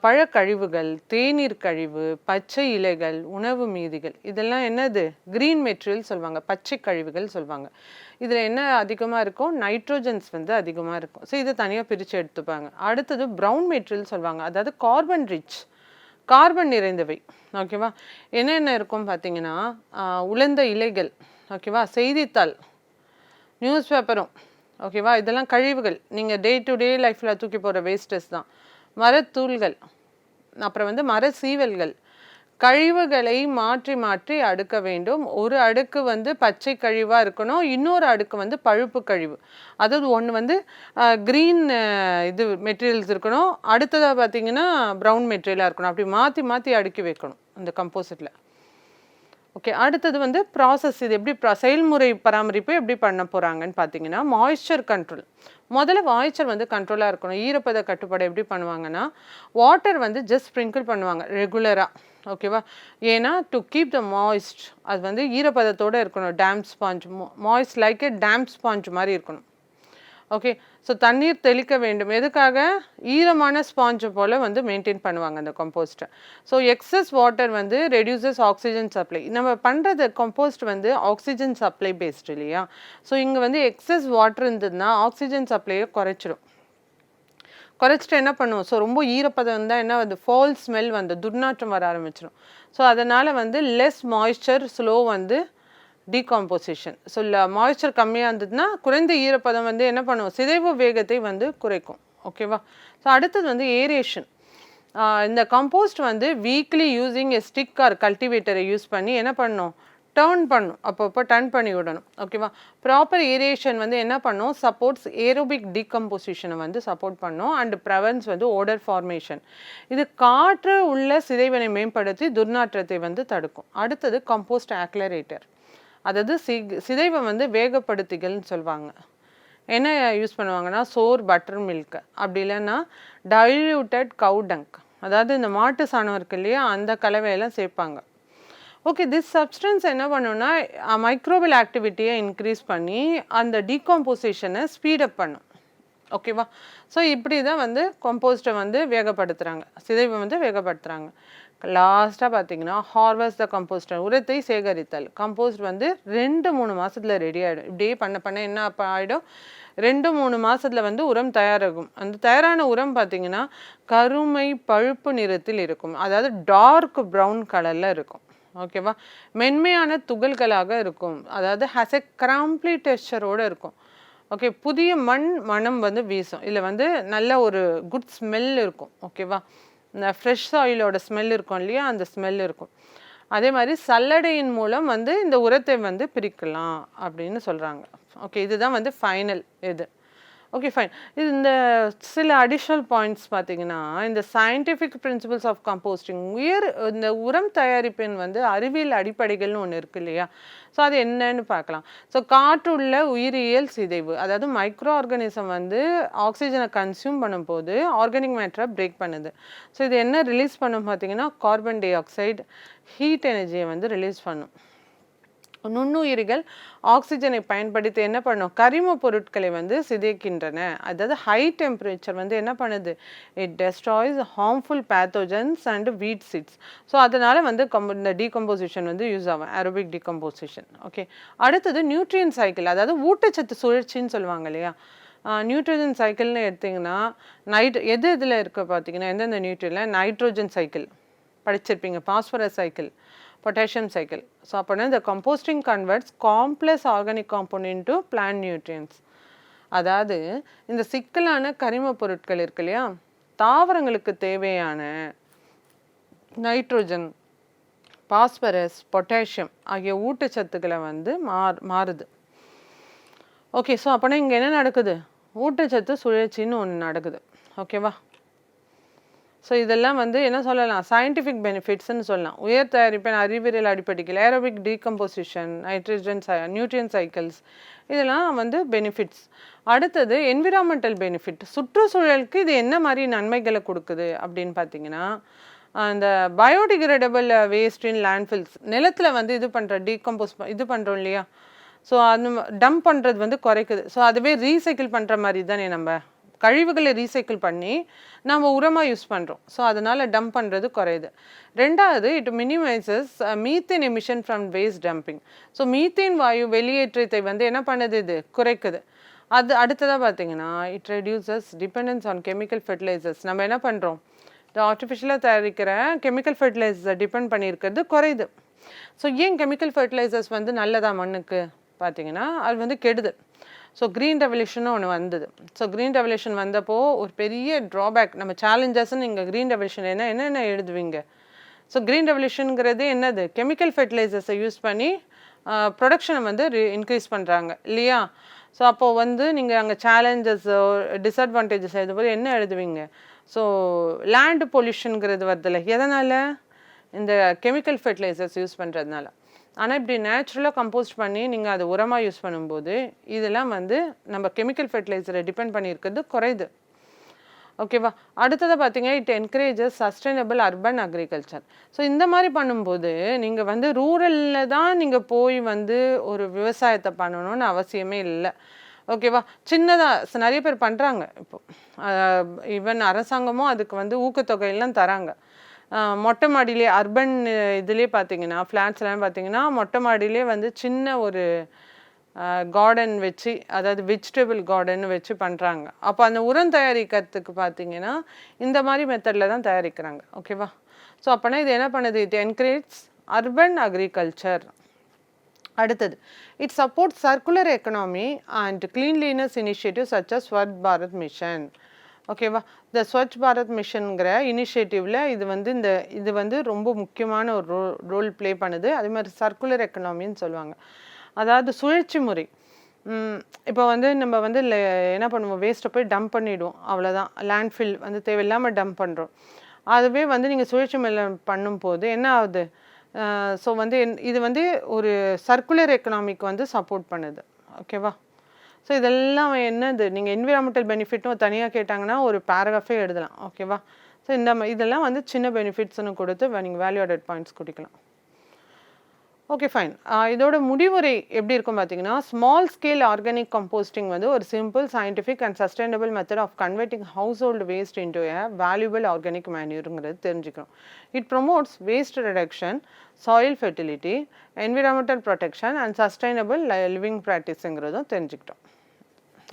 பழக்கழிவுகள், தேநீர் கழிவு, பச்சை இலைகள், உணவு மீதிகள், இதெல்லாம் என்னது க்ரீன் மெட்டீரியல் சொல்லுவாங்க, பச்சை கழிவுகள் சொல்லுவாங்க. இதில் என்ன அதிகமாக இருக்கும்? நைட்ரோஜன்ஸ் வந்து அதிகமாக இருக்கும். ஸோ இதை தனியாக பிரித்து எடுத்துப்பாங்க. அடுத்தது ப்ரௌன் மெட்டீரியல் சொல்லுவாங்க, அதாவது கார்பன் ரிச், கார்பன் நிறைந்தவை. ஓகேவா? என்னென்ன இருக்கும் பார்த்தீங்கன்னா உலர்ந்த இலைகள், ஓகேவா, செய்தித்தாள், நியூஸ் பேப்பரும், ஓகேவா, இதெல்லாம் கழிவுகள், நீங்கள் டே டு டே லைஃப்பில் தூக்கி போகிற வேஸ்டஸ் தான். மரத்தூள்கள், அப்புறம் வந்து மர சீவல்கள். கழிவுகளை மாற்றி மாற்றி அடுக்க வேண்டும். ஒரு அடுக்கு வந்து பச்சை கழிவாக இருக்கணும், இன்னொரு அடுக்கு வந்து பழுப்பு கழிவு, அதாவது ஒன்று வந்து க்ரீன் இது மெட்டீரியல்ஸ் இருக்கணும், அடுத்ததாக பார்த்தீங்கன்னா ப்ரௌன் மெட்டீரியலாக இருக்கணும். அப்படி மாற்றி மாற்றி அடுக்கி வைக்கணும் அந்த கம்போசிட்டில். ஓகே, அடுத்தது வந்து ப்ராசஸ். இது எப்படி செயல்முறை பராமரிப்பு எப்படி பண்ண போகிறாங்கன்னு பார்த்தீங்கன்னா மாய்ஸ்சர் கண்ட்ரோல். முதல்ல மாய்ஸ்சர் வந்து கண்ட்ரோலாக இருக்கணும். ஈரப்பத கட்டுப்பாடு எப்படி பண்ணுவாங்கன்னா வாட்டர் வந்து ஜஸ்ட் ஸ்ப்ரிங்கிள் பண்ணுவாங்க ரெகுலராக. ஓகேவா? ஏன்னா டு கீப் த மாய்ஸ்ட், அது வந்து ஈரப்பதத்தோடு இருக்கணும். Damp sponge, moist like a damp sponge மாதிரி இருக்கணும். ஓகே, ஸோ தண்ணீர் தெளிக்க வேண்டும். எதுக்காக? ஈரமான ஸ்பாஞ்சை போல் வந்து மெயின்டைன் பண்ணுவாங்க அந்த கம்போஸ்ட்டை. ஸோ எக்ஸஸ் வாட்டர் வந்து ரெடியூசஸ் ஆக்சிஜன் சப்ளை. நம்ம பண்ணுறது கம்போஸ்ட் வந்து ஆக்சிஜன் சப்ளை பேஸ்ட் இல்லையா? ஸோ இங்கே வந்து எக்ஸஸ் வாட்டர் இருந்ததுன்னா ஆக்சிஜன் சப்ளையை குறைச்சிட்டு என்ன பண்ணுவோம்? ஸோ ரொம்ப ஈரப்பதம் இருந்தால் என்ன வந்து ஃபால் ஸ்மெல் வந்து துர்நாற்றம் வர ஆரம்பிச்சிடும். ஸோ அதனால் வந்து லெஸ் மாய்ஸ்சர் ஸ்லோ வந்து டீகாம்போசிஷன். ஸோ மாய்ஸ்சர் கம்மியாக இருந்ததுன்னா குறைந்த ஈரப்பதம் வந்து என்ன பண்ணுவோம்? சிதைவு வேகத்தை வந்து குறைக்கும். ஓகேவா? ஸோ அடுத்தது வந்து ஏரேஷன். இந்த கம்போஸ்ட் வந்து weekly using a stick or கல்டிவேட்டரை யூஸ் பண்ணி என்ன பண்ணணும்? டர்ன் பண்ணும், அப்பப்போ டர்ன் பண்ணி விடணும். ஓகேவா? ப்ராப்பர் ஏரேஷன் வந்து என்ன பண்ணும்? சப்போர்ட்ஸ் ஏரோபிக் டீகம்போசிஷனை வந்து சப்போர்ட் பண்ணும் அண்ட் ப்ரெவென்ஸ் வந்து ஓடர் ஃபார்மேஷன். இது காற்று உள்ள சிதைவினை மேம்படுத்தி துர்நாற்றத்தை வந்து தடுக்கும். அடுத்தது கம்போஸ்ட் ஆக்லரேட்டர், அதாவது சிதைவை வந்து வேகப்படுத்திகள்னு சொல்லுவாங்க. என்ன யூஸ் பண்ணுவாங்கன்னா சோர் பட்டர் மில்க், அப்படி இல்லைன்னா டைல்யூட்டட் கவு டங்க், அதாவது இந்த மாட்டு சாணம் இருக்கு இல்லையா, அந்த கலவையெல்லாம் சேர்ப்பாங்க. ஓகே, திஸ் சப்ஸ்டன்ஸ் என்ன பண்ணுன்னா மைக்ரோபியல் ஆக்டிவிட்டியை இன்க்ரீஸ் பண்ணி அந்த டீகாம்போசிஷனை ஸ்பீடப் பண்ணும். ஓகேவா? ஸோ இப்படி தான் வந்து கம்போஸ்ட்டை வந்து வேகப்படுத்துகிறாங்க, சிதைவை வந்து வேகப்படுத்துகிறாங்க. லாஸ்ட்டாக பார்த்தீங்கன்னா ஹார்வெஸ்ட் த கம்போஸ்டர், உரத்தை சேகரித்தல். கம்போஸ்ட் வந்து 2-3 மாதத்தில் ரெடி ஆகிடும். இப்படியே பண்ண பண்ண என்ன ஆகிடும்? 2-3 மாதத்தில் வந்து உரம் தயாராகும். அந்த தயாரான உரம் பார்த்தீங்கன்னா கருமை பழுப்பு நிறத்தில் இருக்கும், அதாவது டார்க் ப்ரௌன் கலரில் இருக்கும். ஓகேவா? மென்மையான துகள்களாக இருக்கும், அதாவது ஹேஸ் எ கிராம்ப்ளி டெக்ஸ்சரோடு இருக்கும். ஓகே, புதிய மனம் வந்து வீசும். இதில் வந்து நல்ல ஒரு குட் ஸ்மெல் இருக்கும். ஓகேவா? இந்த ஃப்ரெஷ் ஆயிலோட ஸ்மெல் இருக்கும் இல்லையா, அந்த ஸ்மெல் இருக்கும். அதே மாதிரி சல்லடையின் மூலம் வந்து இந்த உரத்தை வந்து பிரிக்கலாம் அப்படின்னு சொல்கிறாங்க. ஓகே, இதுதான் வந்து ஃபைனல் இது. Okay, fine. இது இந்த சில அடிஷ்னல் பாயிண்ட்ஸ் பார்த்தீங்கன்னா இந்த சயின்டிஃபிக் பிரின்சிபல்ஸ் ஆஃப் கம்போஸ்டிங், இந்த உரம் தயாரிப்பின் வந்து அறிவியல் அடிப்படைகள்னு ஒன்று இருக்கு இல்லையா, ஸோ அது என்னன்னு பார்க்கலாம். ஸோ காற்றுள்ள உயிரியல் சிதைவு, அதாவது மைக்ரோ ஆர்கானிசம் வந்து ஆக்சிஜனை கன்சியூம் பண்ணும்போது ஆர்கானிக் மேட்டரை பிரேக் பண்ணுது. ஸோ இது என்ன ரிலீஸ் பண்ணும் பார்த்தீங்கன்னா கார்பன் டை ஆக்சைடு, ஹீட் எனர்ஜியை வந்து ரிலீஸ் பண்ணும். நுண்ணுயிரிகள் ஆக்சிஜனை பயன்படுத்தி என்ன பண்ணும்? கரிம பொருட்களை வந்து சிதைக்கின்றன. அதாவது ஹை டெம்பரேச்சர் வந்து என்ன பண்ணுது? It destroys harmful pathogens and வீட் சீட்ஸ். ஸோ அதனால் வந்து இந்த டீகம்போசிஷன் வந்து யூஸ் ஆகும், ஏரோபிக் டீகம்போசிஷன். ஓகே, அடுத்தது நியூட்ரியன் சைக்கிள், அதாவது ஊட்டச்சத்து சுழற்சின்னு சொல்லுவாங்க இல்லையா. நியூட்ரிஜன் சைக்கிள்னு எடுத்திங்கன்னா எது இதில் இருக்குது பார்த்தீங்கன்னா, எந்தெந்த நியூட்ரியனில்? நைட்ரோஜன் சைக்கிள் படிச்சிருப்பீங்க, phosphorus cycle potassium cycle. So அப்போனா இந்த composting converts complex organic compound into plant nutrients. அதாவது இந்த சிக்கலான கரிம பொருட்கள் இருக்கு இல்லையா, தாவரங்களுக்கு தேவையான நைட்ரோஜன், பாஸ்பரஸ், பொட்டாசியம் ஆகிய ஊட்டச்சத்துக்களை வந்து மாறுது. ஓகே, ஸோ அப்போனா இங்கே என்ன நடக்குது, ஊட்டச்சத்து சுழற்சின்னு ஒன்று நடக்குது. ஓகேவா? ஸோ இதெல்லாம் வந்து என்ன சொல்லலாம், சயின்டிஃபிக் பெனிஃபிட்ஸ்ன்னு சொல்லலாம். உயர் தயாரிப்பின் அறிவியல் அடிப்படையில் ஏரோபிக் டீகம்போசிஷன், நைட்ரஜன் நியூட்ரியன் சைக்கிள்ஸ், இதெல்லாம் வந்து பெனிஃபிட்ஸ். அடுத்தது என்விரான்மெண்டல் பெனிஃபிட். சுற்றுச்சூழலுக்கு இது என்ன மாதிரி நன்மைகளை கொடுக்குது அப்படின்னு பார்த்தீங்கன்னா, அந்த பயோடிகிரேடபிள் வேஸ்ட் இன் லேண்ட்ஃபில்ஸ், நிலத்தில் வந்து இது பண்ணுற டீகம்போஸ் இது பண்ணுறோம் இல்லையா, ஸோ அது டம்ப் பண்ணுறது வந்து குறைக்குது. ஸோ அதுவே ரீசைக்கிள் பண்ணுற மாதிரி தானே, நம்ம கழிவுகளை ரீசைக்கிள் பண்ணி நம்ம உரமாக யூஸ் பண்ணுறோம். ஸோ அதனால் டம்ப் பண்ணுறது குறையுது. ரெண்டாவது, it minimises methane emission from waste dumping. So methane வாயு வெளியேற்றத்தை வந்து என்ன பண்ணுது, இது குறைக்குது. அது அடுத்ததாக பார்த்தீங்கன்னா, it reduces dependence on chemical fertilisers. நம்ம என்ன பண்ணுறோம், இந்த ஆர்டிஃபிஷியலாக தயாரிக்கிற கெமிக்கல் ஃபெர்டிலைசர்ஸை டிபெண்ட் பண்ணியிருக்கிறது குறையுது. ஸோ ஏன் கெமிக்கல் ஃபெர்டிலைசர்ஸ் வந்து நல்லதா மண்ணுக்கு பார்த்தீங்கன்னா, அது வந்து கெடுது. ஸோ க்ரீன் ரெவல்யூஷனும் ஒன்று வந்தது. ஸோ க்ரீன் ரெவல்யூஷன் வந்தப்போ ஒரு பெரிய ட்ராபேக், நம்ம சேலஞ்சஸ்ன்னு நீங்கள் க்ரீன் ரெவல்யூஷன் என்னென்ன எழுதுவீங்க. ஸோ க்ரீன் ரெவல்யூஷனுங்கிறது என்னது, கெமிக்கல் ஃபெர்டிலைசர்ஸை யூஸ் பண்ணி ப்ரொடக்ஷனை வந்து இன்க்ரீஸ் பண்ணுறாங்க இல்லையா. ஸோ அப்போது வந்து நீங்கள் அங்கே சேலஞ்சஸ் டிஸ்அட்வான்டேஜஸ் எழுதும்போது என்ன எழுதுவீங்க, ஸோ லேண்ட் பொல்யூஷனுங்கிறது வருதில்ல, எதனால், இந்த கெமிக்கல் ஃபெர்டிலைசர்ஸ் யூஸ் பண்ணுறதுனால. ஆனால் இப்படி நேச்சுரலாக கம்போஸ்ட் பண்ணி நீங்கள் அது உரமாக யூஸ் பண்ணும்போது இதெல்லாம் வந்து நம்ம கெமிக்கல் ஃபெர்டிலைசரை டிபெண்ட் பண்ணியிருக்கிறது குறையுது. ஓகேவா? அடுத்ததாக பார்த்தீங்கன்னா, it encourages sustainable urban agriculture. So இந்த மாதிரி பண்ணும்போது நீங்கள் வந்து ரூரலில் தான் நீங்கள் போய் வந்து ஒரு விவசாயத்தை பண்ணணும்னு அவசியமே இல்லை. ஓகேவா? சின்னதாக நிறைய பேர் பண்ணுறாங்க. இப்போது ஈவன் அரசாங்கமும் அதுக்கு வந்து ஊக்கத்தொகையெல்லாம் தராங்க. மொட்டை மாடியிலே அர்பன் இதுலேயே பார்த்தீங்கன்னா, ஃப்ளாட்ஸ்லாம் பார்த்தீங்கன்னா மொட்டை மாடியிலே வந்து சின்ன ஒரு கார்டன் வச்சு, அதாவது வெஜிடபிள் கார்டன் வச்சு பண்ணுறாங்க. அப்போ அந்த உரம் தயாரிக்கிறதுக்கு பார்த்தீங்கன்னா இந்த மாதிரி மெத்தடில் தான் தயாரிக்கிறாங்க. ஓகேவா? ஸோ அப்போனா இது என்ன பண்ணுது, இட் என்கரேஜ் அர்பன் அக்ரிகல்ச்சர். அடுத்தது, it support circular economy and cleanliness initiative such as Swachh Bharat Mission. ஓகேவா? இந்த ஸ்வச் பாரத் மிஷனுங்கிற இனிஷியேட்டிவில் இது வந்து ரொம்ப முக்கியமான ஒரு ரோல் ப்ளே பண்ணுது. அதே மாதிரி சர்க்குலர் எக்கனாமின்னு சொல்லுவாங்க. அதாவது சுழற்சி முறை. இப்போ வந்து நம்ம வந்து என்ன பண்ணுவோம், வேஸ்ட்டை போய் டம்ப் பண்ணிவிடுவோம், அவ்வளோதான். லேண்ட்ஃபில் வந்து தேவையில்லாமல் டம்ப் பண்ணுறோம். அதுவே வந்து நீங்கள் சுழற்சி முறை பண்ணும்போது என்ன ஆகுது, ஸோ வந்து இது வந்து ஒரு சர்க்குலர் எக்கனாமிக்கு வந்து சப்போர்ட் பண்ணுது. ஓகேவா? ஸோ இதெல்லாம் என்னது, நீங்கள் என்விரான்மெண்டல் பெனிஃபிட்டும் தனியாக கேட்டாங்கன்னா ஒரு பேராகிராஃபே எழுதலாம். ஓகேவா? ஸோ இதெல்லாம் வந்து சின்ன பெனிஃபிட்ஸ்னு கொடுத்து நீங்கள் வேல்யூ ஆடட் பாயிண்ட்ஸ் கொடுக்கலாம். Okay, fine. இதோட முடிவுரை எப்படி இருக்கும் பார்த்தீங்கன்னா, ஸ்மால் ஸ்கேல் ஆர்கானிக் கம்போஸ்டிங் வந்து ஒரு simple scientific and sustainable method of converting household waste into a valuable organic மேன்யூருங்கிறது தெரிஞ்சுக்கணும். It promotes waste reduction, soil fertility, environmental protection and sustainable living ப்ராக்டிஸுங்கிறதும் தெரிஞ்சுக்கிட்டோம்.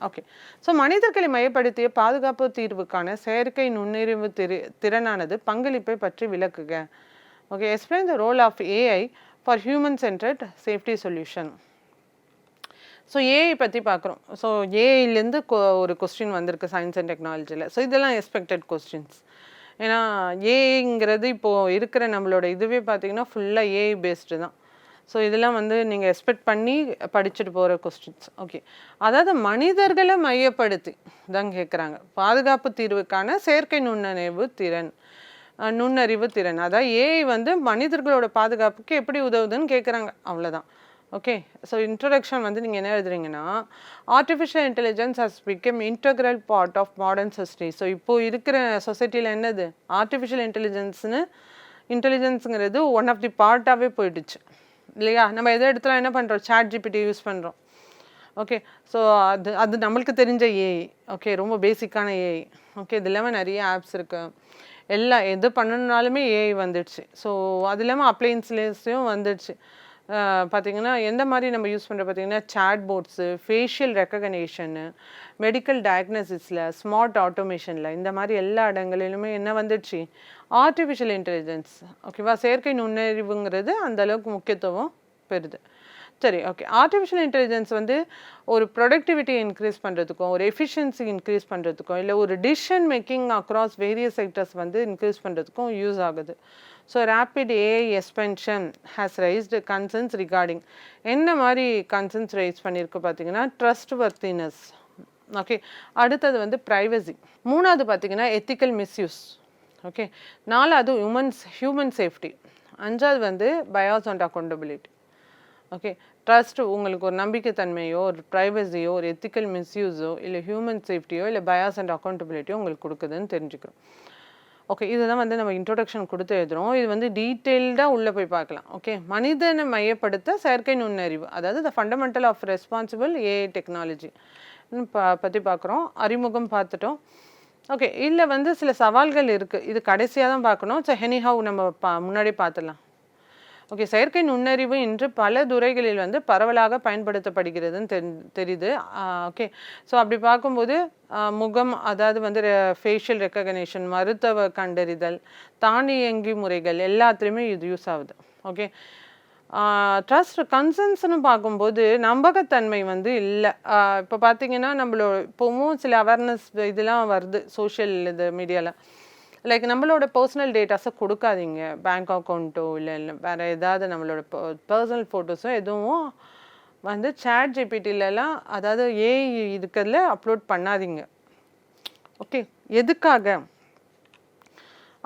ஓகே, ஸோ மனிதர்களை மையப்படுத்திய பாதுகாப்பு தீர்வுக்கான செயற்கை நுண்ணறிவு திறனானது பங்களிப்பை பற்றி விளக்குக. Okay, explain the role of AI for human centred safety solution. So AI பற்றி பார்க்குறோம். ஸோ ஏஐலேருந்து ஒரு கொஸ்டின் வந்திருக்கு சயின்ஸ் அண்ட் டெக்னாலஜியில். ஸோ இதெல்லாம் எக்ஸ்பெக்டட் கொஸ்டின்ஸ். ஏன்னா ஏஐங்கிறது இப்போது இருக்கிற நம்மளோட இதுவே பார்த்திங்கன்னா ஃபுல்லாக ஏஐ பேஸ்டு தான். ஸோ இதெல்லாம் வந்து நீங்கள் எக்ஸ்பெக்ட் பண்ணி படிச்சுட்டு போகிற கொஸ்டின்ஸ். ஓகே, அதாவது மனிதர்களை மையப்படுத்தி தான் கேட்குறாங்க. பாதுகாப்பு தீர்வுக்கான செயற்கை நுண்ணறிவு திறன், அதாவது ஏஐ வந்து மனிதர்களோட பாதுகாப்புக்கு எப்படி உதவுதுன்னு கேட்குறாங்க, அவ்வளோதான். ஓகே, ஸோ இன்ட்ரடக்ஷன் வந்து நீங்கள் என்ன எழுதுறீங்கன்னா, artificial intelligence has become integral part of modern society. So இப்போது இருக்கிற சொசைட்டியில் என்னது, ஆர்டிஃபிஷியல் இன்டெலிஜென்ஸுங்கிறது ஒன் ஆஃப் தி பார்ட்டாகவே போயிடுச்சு இல்லையா. நம்ம எதை எடுத்துலாம் என்ன பண்ணுறோம், சாட் ஜிபிடி யூஸ் பண்ணுறோம். ஓகே, ஸோ அது நம்மளுக்கு தெரிஞ்ச ஏஐ. ஓகே, ரொம்ப பேசிக்கான ஏஐ. ஓகே, இது இல்லாமல் நிறைய ஆப்ஸ் இருக்குது. எது பண்ணணுனாலுமே ஏஐ வந்துடுச்சு. ஸோ அது இல்லாமல் அப்ளையன்ஸ்லேயும் வந்துடுச்சு. பார்த்தீங்கன்னா எந்த மாதிரி நம்ம யூஸ் பண்ணுற பார்த்தீங்கன்னா chat bots, facial recognition, medical டயக்னோசிஸில், ஸ்மார்ட் ஆட்டோமேஷனில் இந்த மாதிரி எல்லா இடங்களிலுமே என்ன வந்துடுச்சு, ஆர்டிஃபிஷியல் இன்டெலிஜென்ஸ். ஓகேவா, செயற்கை நுண்ணறிவுங்கிறது அந்த அளவுக்கு முக்கியத்துவம் பெறுது. சரி, ஓகே. ஆர்டிஃபிஷியல் இன்டெலிஜென்ஸ் வந்து ஒரு ப்ரொடக்டிவிட்டி இன்க்ரீஸ் பண்ணுறதுக்கும், ஒரு எஃபிஷியன்சி இன்க்ரீஸ் பண்ணுறதுக்கும், இல்லை ஒரு decision making across various sectors வந்து இன்க்ரீஸ் பண்ணுறதுக்கும் யூஸ் ஆகுது. So rapid AI expansion has raised concerns regarding. என்ன மாதிரி கன்சர்ன்ஸ் ரைஸ் பண்ணியிருக்கு பார்த்தீங்கன்னா, ட்ரஸ்ட் வர்த்தினஸ். ஓகே, அடுத்தது வந்து ப்ரைவசி. மூணாவது பார்த்தீங்கன்னா எத்திக்கல் மிஸ்யூஸ். ஓகே, நாலாவது ஹியூமன் சேஃப்டி. அஞ்சாவது வந்து bias and accountability. Okay, trust உங்களுக்கு ஒரு நம்பிக்கைத்தன்மையோ, ஒரு ப்ரைவசியோ, ஒரு எத்திக்கல் மிஸ்யூஸோ, இல்லை ஹியூமன் சேஃப்டியோ, இல்லை பயாஸ் அண்ட் அக்கௌண்டபிலிட்டியோ உங்களுக்கு கொடுக்குதுன்னு தெரிஞ்சுக்கிறோம். ஓகே, இதுதான் வந்து நம்ம இன்ட்ரோடக்ஷன் கொடுத்து எழுதுகிறோம். இது வந்து டீட்டெயில்டாக உள்ளே போய் பார்க்கலாம். ஓகே, மனிதனை மையப்படுத்த செயற்கை நுண்ணறிவு, அதாவது the fundamental of responsible AI technology பற்றி பார்க்குறோம். அறிமுகம் பார்த்துட்டோம். ஓகே, இல்லை வந்து சில சவால்கள் இருக்குது, இது கடைசியாக தான் பார்க்கணும். ஸோ எனிஹவ் நம்ம முன்னாடி பார்த்துடலாம். ஓகே, செயற்கை நுண்ணறிவு இன்று பல துறைகளில் வந்து பரவலாக பயன்படுத்தப்படுகிறதுன்னு தெரியுது. ஓகே, ஸோ அப்படி பார்க்கும்போது முகம், அதாவது வந்து ஃபேஷியல் ரெக்கக்னேஷன், மருத்துவ கண்டறிதல், தானியங்கி முறைகள் எல்லாத்துலேயுமே இது யூஸ் ஆகுது. ஓகே, ட்ரஸ்ட் கன்சர்ன்ஸ்னு பார்க்கும்போது நம்பகத்தன்மை வந்து இல்லை. இப்போ பார்த்தீங்கன்னா நம்மளோட இப்போவும் சில அவேர்னஸ் இதெல்லாம் வருது சோஷியல் இது மீடியாவில். லைக் நம்மளோட பர்சனல் டேட்டாஸை கொடுக்காதீங்க, பேங்க் அக்கௌண்ட்டோ இல்லை வேறு ஏதாவது நம்மளோட பர்சனல் ஃபோட்டோஸோ எதுவும் வந்து சாட் ஜிபிடிலலாம், அதாவது ஏஐ இருக்கிறதுல அப்லோட் பண்ணாதீங்க. ஓகே, எதுக்காக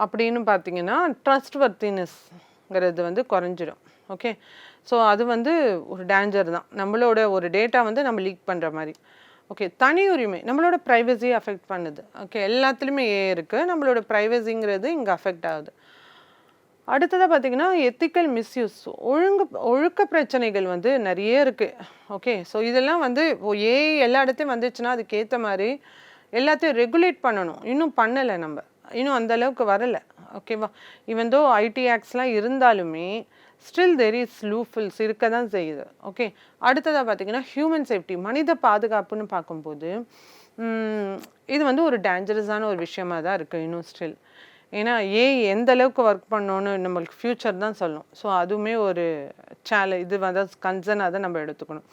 அப்படின்னு பார்த்தீங்கன்னா ட்ரஸ்ட் வர்த்தினஸ்ங்கிறது வந்து குறைஞ்சிடும். ஓகே, ஸோ அது வந்து ஒரு டேஞ்சர் தான், நம்மளோட ஒரு டேட்டா வந்து நம்ம லீக் பண்ணுற மாதிரி. ஓகே, தனி உரிமை, நம்மளோட ப்ரைவசியை அஃபெக்ட் பண்ணுது. ஓகே, எல்லாத்துலேயுமே இருக்குது, நம்மளோட ப்ரைவசிங்கிறது இங்கே அஃபெக்ட் ஆகுது. அடுத்ததாக பார்த்தீங்கன்னா எத்திக்கல் மிஸ்யூஸ், ஒழுக்க பிரச்சனைகள் வந்து நிறைய இருக்குது. ஓகே, ஸோ இதெல்லாம் வந்து ஏஐ எல்லா இடத்தையும் வந்துச்சுன்னா அதுக்கேற்ற மாதிரி எல்லாத்தையும் ரெகுலேட் பண்ணணும். இன்னும் பண்ணலை, நம்ம இன்னும் அந்தளவுக்கு வரலை. ஓகேவா, ஈவன் தோ ஐடி ஆக்ட்ஸ்லாம் இருந்தாலுமே ஸ்டில் தெர் இஸ் லூஃபில்ஸ் இருக்க தான் செய்யுது. ஓகே, அடுத்ததாக பார்த்தீங்கன்னா ஹியூமன் சேஃப்டி, மனித பாதுகாப்புன்னு பார்க்கும்போது இது வந்து ஒரு டேஞ்சரஸான ஒரு விஷயமாக தான் இருக்குது இன்னும் ஸ்டில். ஏன்னா ஏஐ எந்த அளவுக்கு ஒர்க் பண்ணோன்னு நம்மளுக்கு ஃப்யூச்சர் தான் சொல்லணும். ஸோ அதுவுமே ஒரு இது வந்து கன்சர்னாக தான் நம்ம எடுத்துக்கணும்.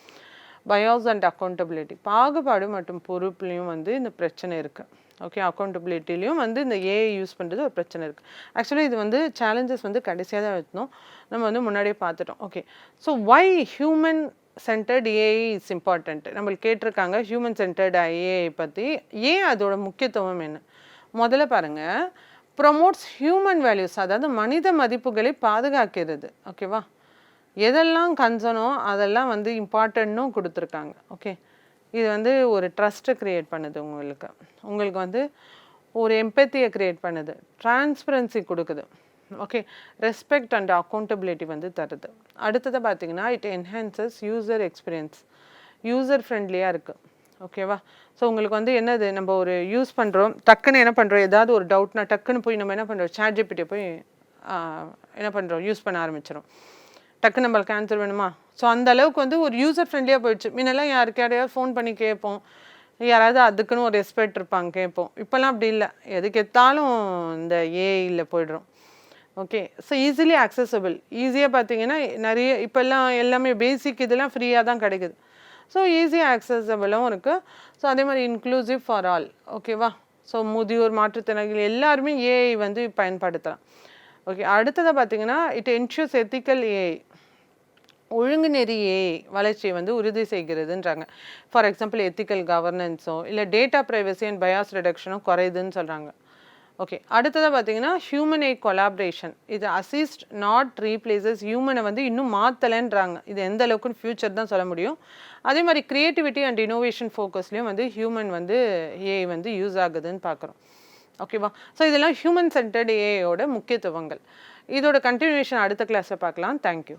பயாஸ் அண்ட் அக்கௌண்டபிலிட்டி, பாகுபாடு மற்றும் பொறுப்புலையும் வந்து இந்த பிரச்சனை இருக்குது. ஓகே, அக்கௌண்டபிலிட்டிலையும் வந்து இந்த ஏஐ யூஸ் பண்ணுறது ஒரு பிரச்சனை இருக்குது. ஆக்சுவலி இது வந்து சேலஞ்சஸ் வந்து கடைசியாக தான் எடுத்தோம், நம்ம வந்து முன்னாடியே பார்த்துட்டோம். Okay, so why human centred AI is important, நம்மளுக்கு கேட்டிருக்காங்க ஹியூமன் சென்டர்ட் ஏஐ பற்றி. ஏன் அதோட முக்கியத்துவம் என்ன? முதல்ல பாருங்கள், ப்ரொமோட்ஸ் ஹியூமன் வேல்யூஸ், அதாவது மனித மதிப்புகளை பாதுகாக்கிறது. ஓகேவா, எதெல்லாம் கன்சர்னோ அதெல்லாம் வந்து இம்பார்ட்டன்ட்னும் கொடுத்துருக்காங்க. ஓகே, இது வந்து ஒரு ட்ரஸ்ட்டை க்ரியேட் பண்ணுது, உங்களுக்கு வந்து ஒரு எம்பத்தியை க்ரியேட் பண்ணுது, டிரான்ஸ்பரன்சி கொடுக்குது. ஓகே, ரெஸ்பெக்ட் அண்ட் அக்கௌண்டபிலிட்டி வந்து தருது. அடுத்தது பார்த்தீங்கன்னா it enhances user experience, user ஃப்ரெண்ட்லியாக இருக்குது. ஓகேவா, ஸோ உங்களுக்கு வந்து என்னது, நம்ம ஒரு யூஸ் பண்ணுறோம், டக்குன்னு என்ன பண்ணுறோம், ஏதாவது ஒரு டவுட்னா டக்குன்னு போய் நம்ம என்ன பண்ணுறோம், சாட் ஜிபிடியை போய் என்ன பண்ணுறோம், யூஸ் பண்ண ஆரம்பிச்சிடும். டக்குன்னு நம்மளுக்கு ஆன்சர் வேணுமா? ஸோ அந்த அளவுக்கு வந்து ஒரு யூசர் ஃப்ரெண்ட்லியாக போயிடுச்சு. முன்னெல்லாம் யாருக்கையாவது ஃபோன் பண்ணி கேட்போம், யாராவது அதுக்குன்னு ஒரு ரெஸ்பெக்ட் இருப்பாங்க, கேட்போம். இப்போல்லாம் அப்படி இல்லை, எதுக்கு எத்தாலும் இந்த ஏஐயில் போய்டுறோம். ஓகே, ஸோ ஈஸிலி அக்சசபிள், ஈஸியாக பார்த்தீங்கன்னா நிறைய இப்போல்லாம் எல்லாமே பேசிக் இதெல்லாம் ஃப்ரீயாக தான் கிடைக்குது. ஸோ ஈஸியாக அக்சசபிளாகவும் இருக்குது. ஸோ அதே மாதிரி இன்க்ளூசிவ் ஃபார் ஆல். ஓகேவா, ஸோ முதியோர், மாற்றுத்திறனாளிகள் எல்லாருமே ஏஐ வந்து பயன்படுத்தலாம். ஓகே, அடுத்ததாக பார்த்தீங்கன்னா இட் என்ஷூர்ஸ் எத்திக்கல் ஏஐ, ஒழுங்குநெறி ஏஐ வளர்ச்சியை வந்து உறுதி செய்கிறதுன்றாங்க. ஃபார் எக்ஸாம்பிள் எத்திக்கல் கவர்னன்ஸோ இல்லை டேட்டா ப்ரைவசி அண்ட் பயாஸ் ரிடக்ஷனோ குறையுதுன்னு சொல்கிறாங்க. ஓகே, அடுத்ததாக பார்த்தீங்கன்னா ஹியூமன் ஏஐ கொலாபரேஷன், இது அசிஸ்ட் நாட் ரீப்ளேசஸ், ஹியூமனை வந்து இன்னும் மாற்றலைன்றாங்க. இது எந்த அளவுக்குன்னு ஃப்யூச்சர் தான் சொல்ல முடியும். அதே மாதிரி க்ரியேட்டிவிட்டி அண்ட் இனோவேஷன் ஃபோக்கஸ்லேயும் வந்து ஹியூமன் வந்து ஏஐ வந்து யூஸ் ஆகுதுன்னு பார்க்குறோம். ஓகேவா, ஸோ இதெல்லாம் ஹியூமன் சென்டர்டு ஏஐயோட முக்கியத்துவங்கள். இதோட கண்டினியூஷன் அடுத்த கிளாஸில் பார்க்கலாம். தேங்க்யூ.